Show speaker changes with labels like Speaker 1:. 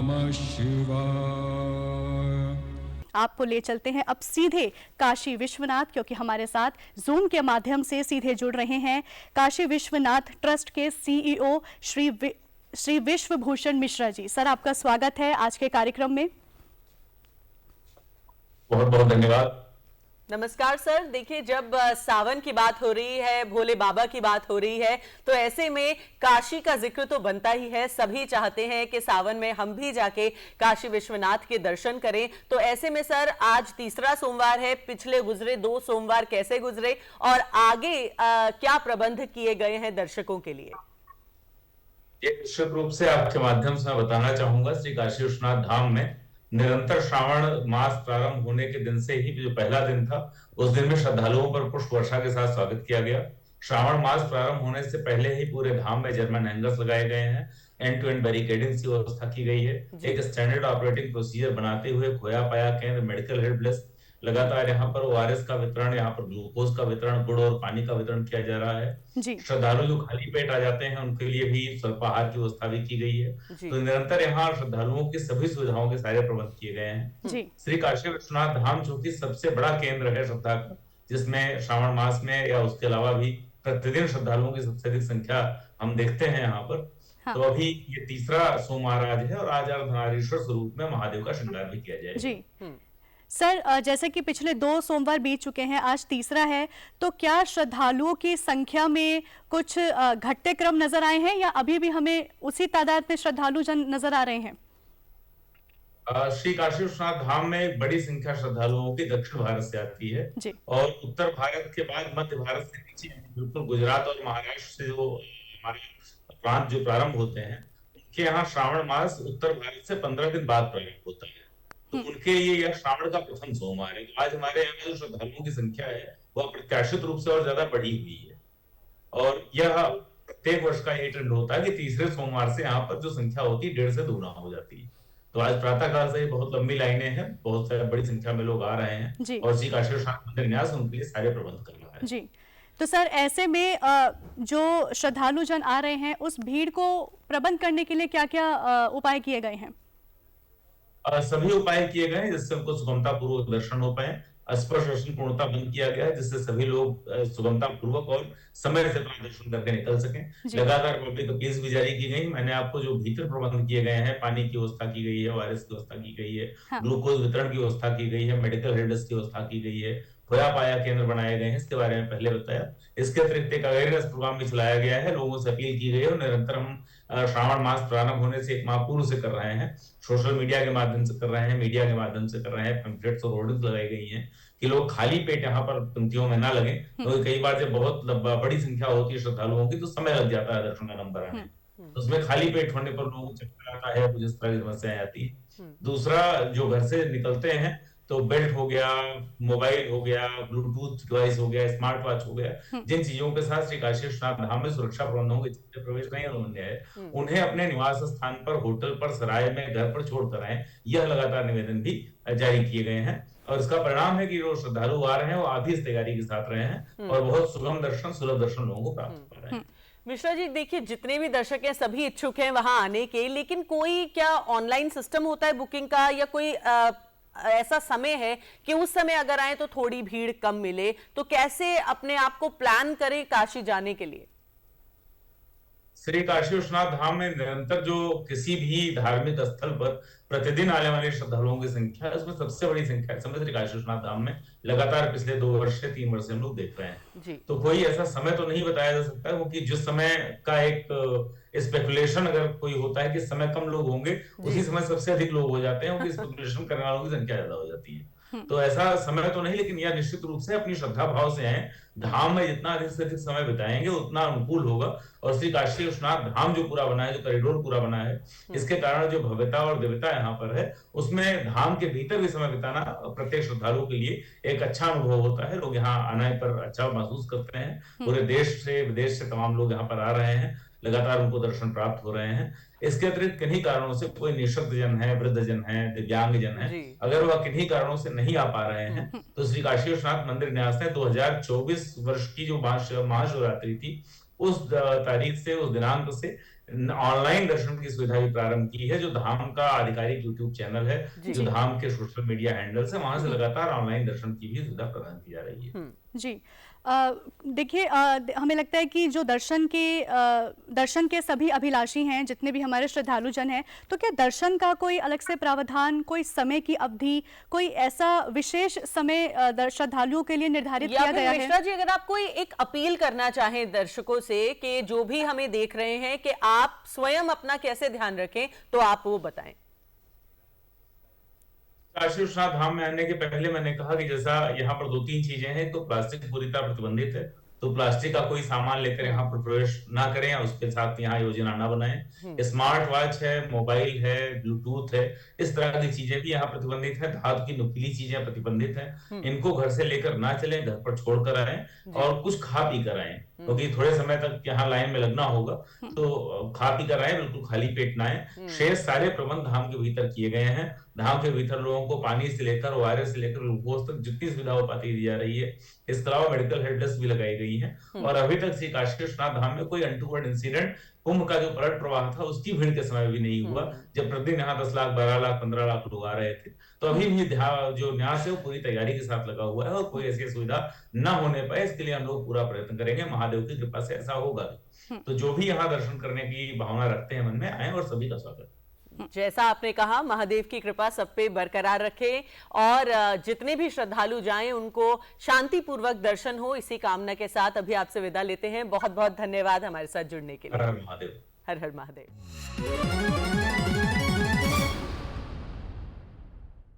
Speaker 1: नमः शिवाय।
Speaker 2: आपको ले चलते हैं अब सीधे काशी विश्वनाथ, क्योंकि हमारे साथ जूम के माध्यम से सीधे जुड़ रहे हैं काशी विश्वनाथ ट्रस्ट के सीईओ श्री विश्वभूषण मिश्रा जी। सर, आपका स्वागत है आज के कार्यक्रम में।
Speaker 3: बहुत बहुत धन्यवाद।
Speaker 4: नमस्कार सर। देखिए, जब सावन की बात हो रही है, भोले बाबा की बात हो रही है, तो ऐसे में काशी का जिक्र तो बनता ही है। सभी चाहते हैं कि सावन में हम भी जाके काशी विश्वनाथ के दर्शन करें। तो ऐसे में सर, आज तीसरा सोमवार है, पिछले गुजरे 2 सोमवार कैसे गुजरे और आगे क्या प्रबंध किए गए हैं दर्शकों के लिए?
Speaker 3: ये निश्चित रूप से आपके माध्यम से मैं बताना चाहूंगा, श्री काशी विश्वनाथ धाम में निरंतर श्रावण मास प्रारंभ होने के दिन से ही जो पहला दिन था, उस दिन में श्रद्धालुओं पर पुष्प वर्षा के साथ स्वागत किया गया। श्रावण मास प्रारंभ होने से पहले ही पूरे धाम में जर्मन हैंगर्स लगाए गए हैं, एंड टू एंड बैरिकेडिंग की व्यवस्था की गई है। एक स्टैंडर्ड ऑपरेटिंग प्रोसीजर बनाते हुए खोया पाया केंद्र, मेडिकल हेल्प डेस्क, लगातार यहाँ पर ओआरएस का वितरण, यहाँ पर ग्लूकोज का वितरण, गुड़ और पानी का वितरण किया जा रहा है। श्रद्धालु जो खाली पेट आ जाते हैं उनके लिए भी स्वल्पाहार की व्यवस्था भी की गई है। तो निरंतर यहाँ श्रद्धालुओं की सभी सुविधाओं के सारे प्रबंध किए गए हैं। श्री काशी विश्वनाथ धाम जो कि सबसे बड़ा केंद्र है श्रद्धा का, जिसमें श्रावण मास में या उसके अलावा भी प्रतिदिन श्रद्धालुओं की सबसे अधिक संख्या हम देखते हैं यहाँ पर। तो अभी ये तीसरा सोमवार आज है और आज अर्धनारीश्वर स्वरूप में महादेव का श्रृंगार भी किया जाएगा।
Speaker 2: सर, जैसे कि पिछले 2 सोमवार बीत चुके हैं, आज तीसरा है, तो क्या श्रद्धालुओं की संख्या में कुछ घटते क्रम नजर आए हैं या अभी भी हमें उसी तादाद में श्रद्धालु जन नजर आ रहे हैं?
Speaker 3: श्री काशी विश्वनाथ धाम में एक बड़ी संख्या श्रद्धालुओं की दक्षिण भारत से आती है और उत्तर भारत के बाद मध्य भारत से नीचे बिल्कुल गुजरात और महाराष्ट्र से जो हमारे प्रांत जो प्रारंभ होते हैं, उनके यहाँ श्रावण मास उत्तर भारत से 15 दिन बाद प्रारंभ होता है। तो उनके लिए यह श्रावण का प्रथम सोमवार है। आज हमारे यहाँ जो श्रद्धालुओं की संख्या है वह अप्रत्याशित रूप से और ज्यादा बढ़ी हुई है और यह प्रत्येक वर्ष का यही ट्रेंड होता है कि तीसरे सोमवार से यहाँ पर जो संख्या होती है 1.5 से 2 गुना हो जाती है। तो आज प्रातः काल से बहुत लंबी लाइनें हैं, बहुत बड़ी संख्या में लोग आ रहे हैं और श्री काशी विश्वनाथ मंदिर न्यास उनके लिए सारे प्रबंध कर रहा है।
Speaker 2: जी, तो सर, ऐसे में जो श्रद्धालु जन आ रहे हैं उस भीड़ को प्रबंध करने के लिए क्या क्या उपाय किए गए हैं?
Speaker 3: सभी उपाय किए गए हैं जिससे उनको सुगमता पूर्वक दर्शन हो पाए। स्पर्श दर्शन पूर्णता बंद किया गया है जिससे सभी लोग सुगमता पूर्वक और समय से दर्शन करके निकल सकें। लगातार पब्लिक अपील्स भी जारी की गई। मैंने आपको जो भीतर प्रबंध किए गए हैं, पानी की व्यवस्था की गई है, ओआरएस की व्यवस्था की गई है, ग्लूकोज वितरण की व्यवस्था की गई है, मेडिकल हेल्प डेस्क की व्यवस्था की गई है, खोया पाया केंद्र बनाए गए हैं, इसके बारे में पहले बताया। इसके अतिरिक्त एक अवेयरनेस प्रोग्राम भी चलाया गया है, लोगों से अपील की गई है और निरंतर हम श्रावण मास प्रारंभ होने से 1 माह पूर्व से कर रहे हैं। सोशल मीडिया के माध्यम से कर रहे हैं, मीडिया के माध्यम से कर रहे हैं, पैम्फलेट्स और होर्डिंग्स लगाई गई हैं कि लोग खाली पेट यहाँ पर पंक्तियों में ना लगे। तो कई बार जब बहुत बड़ी संख्या होती है श्रद्धालुओं की तो समय लग जाता है दर्शन का नंबर आने। तो उसमें खाली पेट होने पर लोगों को चक्कर आता है, कुछ इस तरह की समस्याएं आती है। दूसरा, जो घर से निकलते हैं तो बेल्ट हो गया, मोबाइल हो गया, ब्लूटूथ डिवाइस हो गया, स्मार्ट वॉच हो गया, जिन चीजों के साथ श्री काशी विश्वनाथ धाम में सुरक्षा प्रबंधों के चलते प्रवेश नहीं होने है, उन्हें अपने निवास स्थान पर, होटल पर, सराय में, घर पर छोड़कर आए। यह लगातार निवेदन भी जारी किए गए हैं और इसका परिणाम है कि जो श्रद्धालु आ रहे हैं वो आधी इस तैयारी के साथ रहे हैं और बहुत सुगम दर्शन, सुलभ दर्शन लोगों को प्राप्त कर रहे हैं।
Speaker 4: मिश्रा जी, देखिए, जितने भी दर्शक हैं सभी इच्छुक हैं वहां आने के, लेकिन कोई क्या ऑनलाइन सिस्टम होता है बुकिंग का या कोई ऐसा समय है कि उस समय अगर आए तो थोड़ी भीड़ कम मिले, तो कैसे अपने आप को प्लान करें काशी जाने के लिए?
Speaker 3: श्री काशी विश्वनाथ धाम में निरंतर जो किसी भी धार्मिक स्थल पर प्रतिदिन आने वाले श्रद्धालुओं की संख्या, उसमें सबसे बड़ी संख्या इस समय श्री काशी विश्वनाथ धाम में लगातार पिछले 2 वर्ष से 3 वर्ष से हम लोग देख रहे हैं। तो कोई ऐसा समय तो नहीं बताया जा सकता है, क्योंकि जिस समय का एक स्पेकुलेशन अगर कोई होता है कि समय कम लोग होंगे, उसी समय सबसे अधिक लोग हो जाते हैं, क्योंकि स्पेकुलेशन करने वालों की संख्या ज्यादा हो जाती है। तो ऐसा समय तो नहीं, लेकिन यह निश्चित रूप से अपनी श्रद्धा भाव से आए। धाम में जितना अधिक से अधिक समय बिताएंगे उतना अनुकूल होगा और श्री काशी विश्वनाथ धाम जो पूरा बना है, जो कॉरिडोर पूरा बना है, इसके कारण जो भव्यता और दिव्यता यहाँ पर है, उसमें धाम के भीतर भी समय बिताना प्रत्येक श्रद्धालु के लिए एक अच्छा अनुभव होता है। लोग यहाँ आने पर अच्छा महसूस करते हैं। पूरे देश से, विदेश से तमाम लोग यहाँ पर आ रहे हैं, लगातार उनको दर्शन प्राप्त हो रहे हैं। इसके अतिरिक्त किन्हीं कारणों से कोई निःशक्त जन है, वृद्ध जन है, दिव्यांग जन है, अगर वह किन्हीं कारणों से नहीं आ पा रहे हैं तो श्री काशी विश्वनाथ मंदिर न्यास ने 2024 वर्ष की जो महाशिवरात्रि थी उस तारीख से, उस दिनांक से ऑनलाइन दर्शन की सुविधा भी प्रारंभ की है, जो धाम का आधिकारिक यूट्यूब चैनल है, जो धाम के सोशल मीडिया हैंडल्स है, वहां से लगातार ऑनलाइन दर्शन की भी सुविधा प्रदान की जा रही है।
Speaker 2: जी देखिए हमें लगता है कि जो दर्शन के सभी अभिलाषी हैं, जितने भी हमारे श्रद्धालु जन हैं, तो क्या दर्शन का कोई अलग से प्रावधान, कोई समय की अवधि, कोई ऐसा विशेष समय श्रद्धालुओं के लिए निर्धारित किया गया है?
Speaker 4: मिश्रा जी, अगर आप कोई एक अपील करना चाहें दर्शकों से कि जो भी हमें देख रहे हैं कि आप स्वयं अपना कैसे ध्यान रखें, तो आप वो बताएं।
Speaker 3: काशी विश्वनाथ धाम में आने के पहले मैंने कहा कि जैसा यहाँ पर 2-3 चीजें हैं, तो प्लास्टिक पूरी तरह प्रतिबंधित है, तो प्लास्टिक का कोई सामान लेकर यहाँ पर प्रवेश ना करें या उसके साथ यहाँ योजना ना बनाएं। स्मार्ट वॉच है, मोबाइल है, ब्लूटूथ है, इस तरह की चीजें भी यहाँ प्रतिबंधित है। धातु की नुकीली चीजें प्रतिबंधित हैं, इनको घर से लेकर ना चलें, घर पर छोड़ कर आएं और कुछ खा पी कर आएं, क्योंकि थोड़े समय तक यहाँ लाइन में लगना होगा, तो खा पी कर आए, बिल्कुल खाली पेट ना आए। शेष सारे प्रबंध धाम के भीतर किए गए हैं। धाम के भीतर लोगों को पानी से लेकर ORS से लेकर ग्लूकोज तक जितनी सुविधा हो पाती दी जा रही है। इसके अलावा मेडिकल हेल्प डेस्क भी लगाई गई है और अभी तक श्री काशी विश्वनाथ धाम में कोई अनटूवर्ड इंसिडेंट, कुंभ का जो पलट प्रवाह था उसकी भीड़ के समय भी नहीं हुआ, जब प्रतिदिन यहाँ 10 लाख, 12 लाख, 15 लाख लोग आ रहे थे। तो अभी भी जो न्यास है वो पूरी तैयारी के साथ लगा हुआ है और कोई ऐसी सुविधा न होने पाए, इसके लिए हम लोग पूरा प्रयत्न करेंगे। महादेव की कृपा से ऐसा होगा। तो जो भी यहाँ दर्शन करने की भावना रखते हैं मन में, आए और सभी का स्वागत।
Speaker 4: जैसा आपने कहा, महादेव की कृपा सब पे बरकरार रखे और जितने भी श्रद्धालु जाएं उनको शांतिपूर्वक दर्शन हो, इसी कामना के साथ अभी आपसे विदा लेते हैं। बहुत बहुत धन्यवाद हमारे साथ जुड़ने के लिए।
Speaker 3: हर हर महादेव।
Speaker 4: हर हर महादेव।